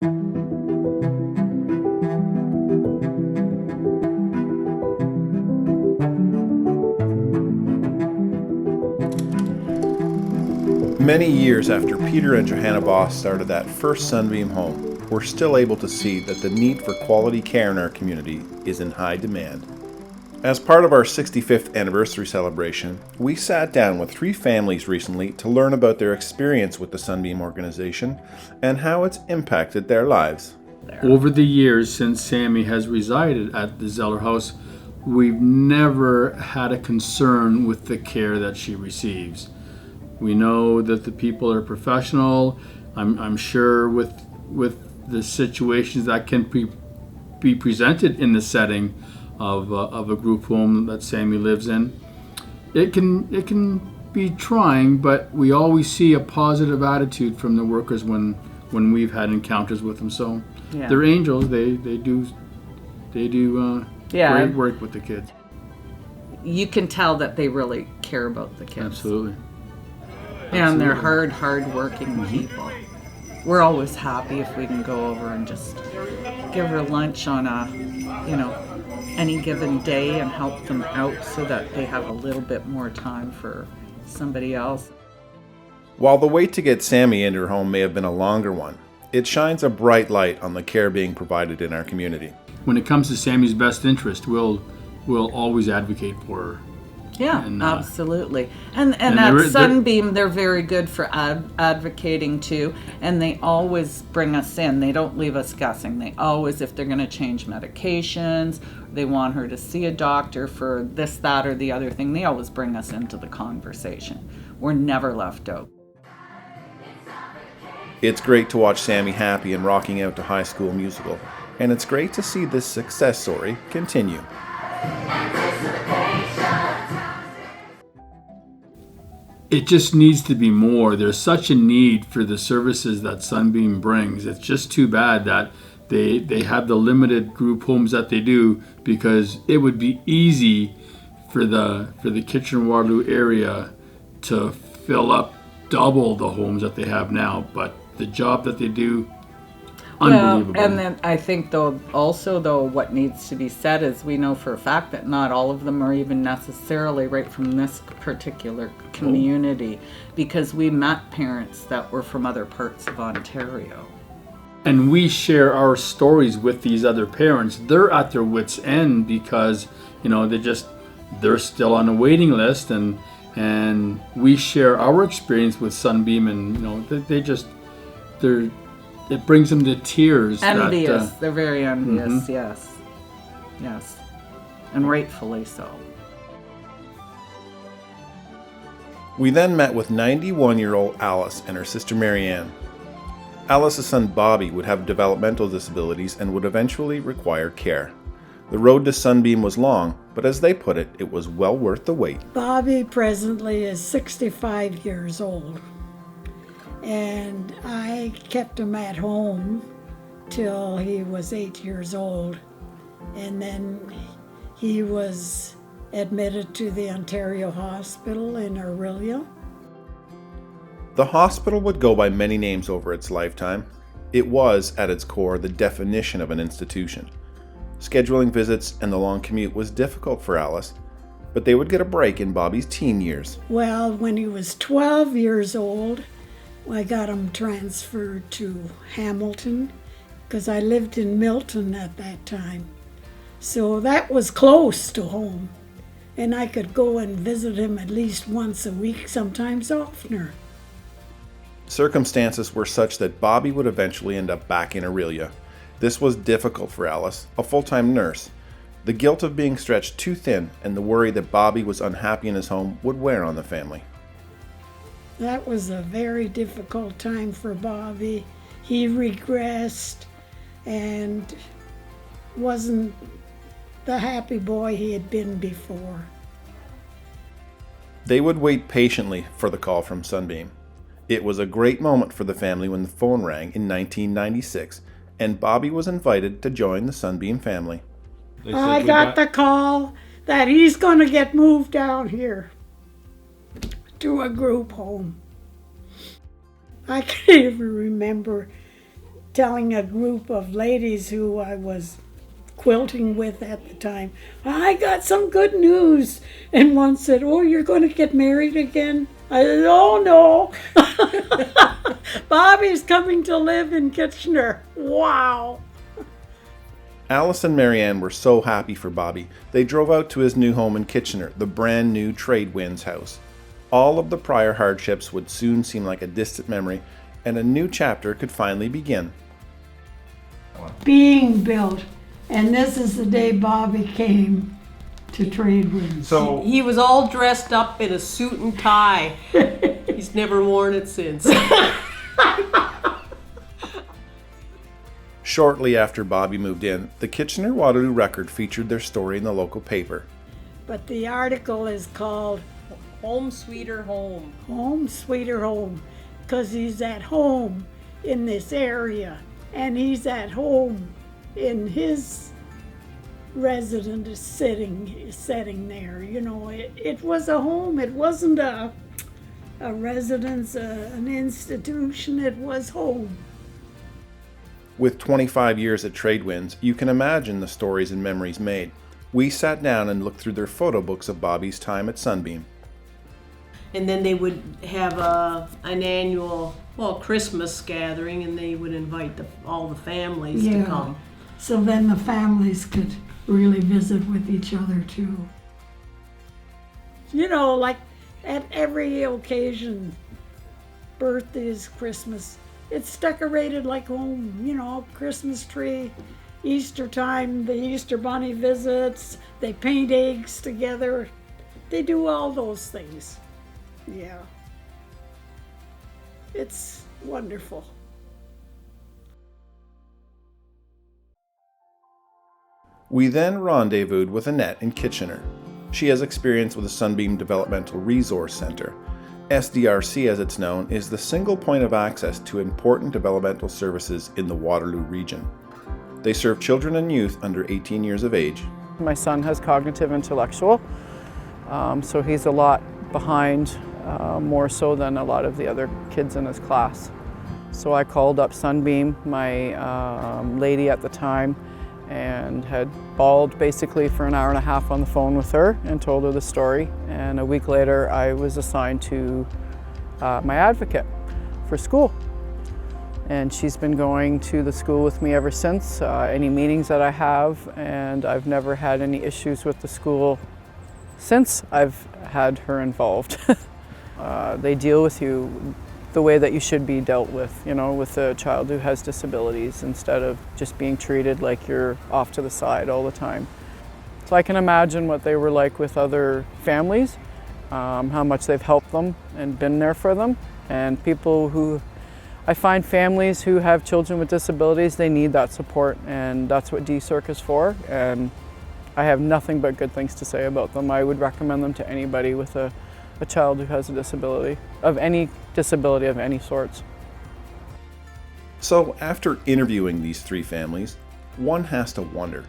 Many years after Peter and Johanna Voss started that first Sunbeam home, we're still able to see that the need for quality care in our community is in high demand. As part of our 65th anniversary celebration, we sat down with 3 families recently to learn about their experience with the Sunbeam organization and how it's impacted their lives. Over the years since Sammy has resided at the Zeller House, we've never had a concern with the care that she receives. We know that the people are professional. I'm sure with the situations that can be presented in the setting of a group home that Sammy lives in, it can be trying, but we always see a positive attitude from the workers when we've had encounters with them. So they're angels. They do great work with the kids. You can tell that they really care about the kids. Absolutely. And they're hard-working people. We're always happy if we can go over and just give her lunch on any given day and help them out so that they have a little bit more time for somebody else. While the wait to get Sammy into her home may have been a longer one, it shines a bright light on the care being provided in our community. When it comes to Sammy's best interest, we'll always advocate for her. Yeah, absolutely. And at Sunbeam, they're very good for advocating too, and they always bring us in. They don't leave us guessing. They always, if they're going to change medications, they want her to see a doctor for this, that, or the other thing, they always bring us into the conversation. We're never left out. It's great to watch Sammy happy and rocking out to High School Musical, and it's great to see this success story continue. It just needs to be more. There's such a need for the services that Sunbeam brings. It's just too bad that they have the limited group homes that they do, because it would be easy for the Kitchener-Waterloo area to fill up double the homes that they have now. But the job that they do, unbelievable. Well, and then I think what needs to be said is we know for a fact that not all of them are even necessarily right from this particular community, because we met parents that were from other parts of Ontario. And we share our stories with these other parents. They're at their wits' end because, they're still on a waiting list, and we share our experience with Sunbeam, and it brings them to tears. Envious. They're very envious, mm-hmm. Yes. And rightfully so. We then met with 91-year-old Alice and her sister Marianne. Alice's son Bobby would have developmental disabilities and would eventually require care. The road to Sunbeam was long, but as they put it, it was well worth the wait. Bobby presently is 65 years old. And I kept him at home till he was 8 years old. And then he was admitted to the Ontario Hospital in Orillia. The hospital would go by many names over its lifetime. It was, at its core, the definition of an institution. Scheduling visits and the long commute was difficult for Alice, but they would get a break in Bobby's teen years. Well, when he was 12 years old, I got him transferred to Hamilton because I lived in Milton at that time. So that was close to home, and I could go and visit him at least once a week, sometimes oftener. Circumstances were such that Bobby would eventually end up back in Orillia. This was difficult for Alice, a full-time nurse. The guilt of being stretched too thin and the worry that Bobby was unhappy in his home would wear on the family. That was a very difficult time for Bobby. He regressed and wasn't the happy boy he had been before. They would wait patiently for the call from Sunbeam. It was a great moment for the family when the phone rang in 1996, and Bobby was invited to join the Sunbeam family. I got the call that he's going to get moved down here to a group home. I can't even remember telling a group of ladies who I was quilting with at the time, I got some good news. And one said, oh, you're going to get married again? I said, oh, no. Bobby's coming to live in Kitchener. Wow. Alice and Marianne were so happy for Bobby, they drove out to his new home in Kitchener, the brand new Tradewinds house. All of the prior hardships would soon seem like a distant memory, and a new chapter could finally begin. Being built. And this is the day Bobby came to Tradewinds. So He was all dressed up in a suit and tie. He's never worn it since. shortly after Bobby moved in, the Kitchener-Waterloo Record featured their story in the local paper. But the article is called Home Sweeter Home. Home Sweeter Home, because he's at home in this area, and he's at home in his residence setting there. You know, it was a home. It wasn't a residence, an institution. It was home. With 25 years at Tradewinds, you can imagine the stories and memories made. We sat down and looked through their photo books of Bobby's time at Sunbeam. And then they would have an annual, Christmas gathering, and they would invite all the families to come. So then the families could really visit with each other too. You know, like at every occasion, birthdays, Christmas, it's decorated like home, you know, Christmas tree, Easter time, the Easter bunny visits, they paint eggs together. They do all those things. Yeah. It's wonderful. We then rendezvoused with Annette in Kitchener. She has experience with the Sunbeam Developmental Resource Centre. SDRC, as it's known, is the single point of access to important developmental services in the Waterloo region. They serve children and youth under 18 years of age. My son has cognitive intellectual, so he's a lot behind, more so than a lot of the other kids in his class. So I called up Sunbeam, my lady at the time, and had bawled basically for an hour and a half on the phone with her and told her the story. And a week later, I was assigned to my advocate for school. And she's been going to the school with me ever since, any meetings that I have, and I've never had any issues with the school since I've had her involved. They deal with you the way that you should be dealt with, you know, with a child who has disabilities, instead of just being treated like you're off to the side all the time. So I can imagine what they were like with other families, how much they've helped them and been there for them. And people who, I find families who have children with disabilities, they need that support, and that's what DCIRC is for. And I have nothing but good things to say about them. I would recommend them to anybody with a child who has a disability of any sorts. So after interviewing these three families, one has to wonder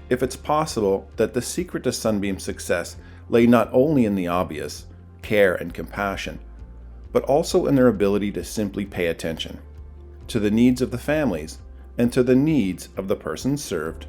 if it's possible that the secret to Sunbeam's success lay not only in the obvious, care and compassion, but also in their ability to simply pay attention to the needs of the families and to the needs of the persons served.